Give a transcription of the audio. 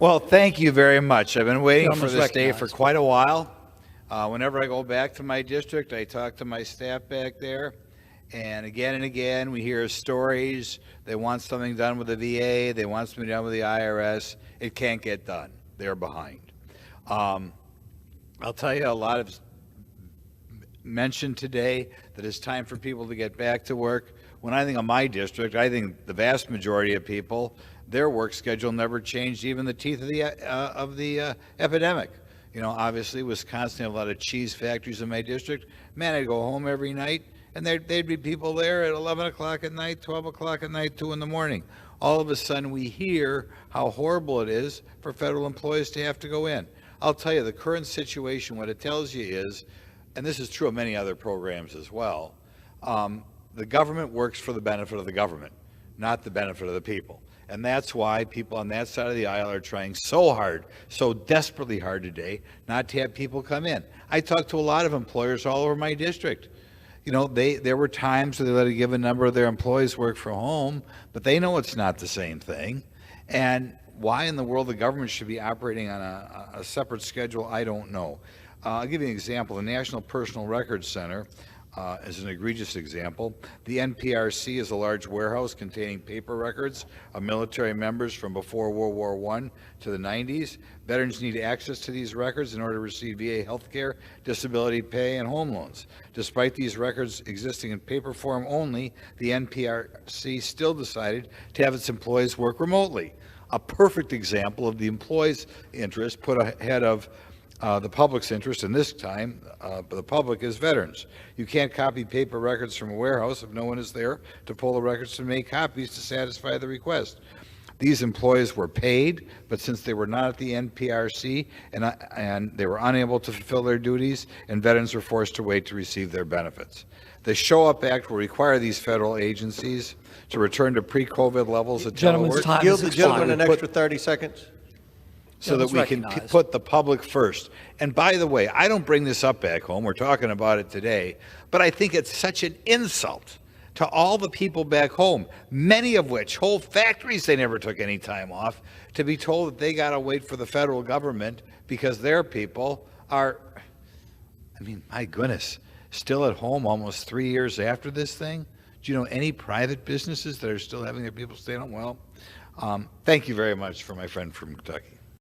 Well, thank you very much. I've been waiting for Gentleman's this day for recognized. quite a while. Whenever I go back to my district, I talk to my staff back there, and again, we hear stories. They want something done with the VA. They want something done with the IRS. It can't get done. They're behind. I'll tell you, a lot of mentioned today that it's time for people to get back to work. When I think of my district, I think the vast majority of people, their work schedule never changed, even the teeth of the epidemic. You know, obviously, Wisconsin have a lot of cheese factories in my district. Man, I'd go home every night, and there'd be people there at 11 o'clock at night, 12 o'clock at night, 2 in the morning. All of a sudden, we hear how horrible it is for federal employees to have to go in. I'll tell you, the current situation, what it tells you is, and this is true of many other programs as well, the government works for the benefit of the government, not the benefit of the people. And that's why people on that side of the aisle are trying so hard, so desperately hard today, not to have people come in. I talked to a lot of employers all over my district. You know, there were times where they let a given number of their employees work from home, but they know it's not the same thing. And why in the world the government should be operating on a separate schedule, I don't know. I'll give you an example. The National Personal Records Center is an egregious example. The NPRC is a large warehouse containing paper records of military members from before World War I to the 90s. Veterans need access to these records in order to receive VA health care, disability pay, and home loans. Despite these records existing in paper form only, the NPRC still decided to have its employees work remotely. A perfect example of the employees' interest put ahead of the public's interest, and this time the public is veterans. You can't copy paper records from a warehouse if no one is there to pull the records to make copies to satisfy the request. These employees were paid, but since they were not at the NPRC and they were unable to fulfill their duties, and veterans were forced to wait to receive their benefits. The Show Up Act will require these federal agencies to return to pre-COVID levels of Gentleman's telework. time Yield is the gentleman expired. an extra 30 seconds. So that we can put the public first. And by the way, I don't bring this up back home. We're talking about it today. But I think it's such an insult to all the people back home, many of which, whole factories they never took any time off, to be told that they got to wait for the federal government because their people are, I mean, my goodness, still at home almost 3 years after this thing. Do you know any private businesses that are still having their people stay at home? Well, thank you very much for my friend from Kentucky.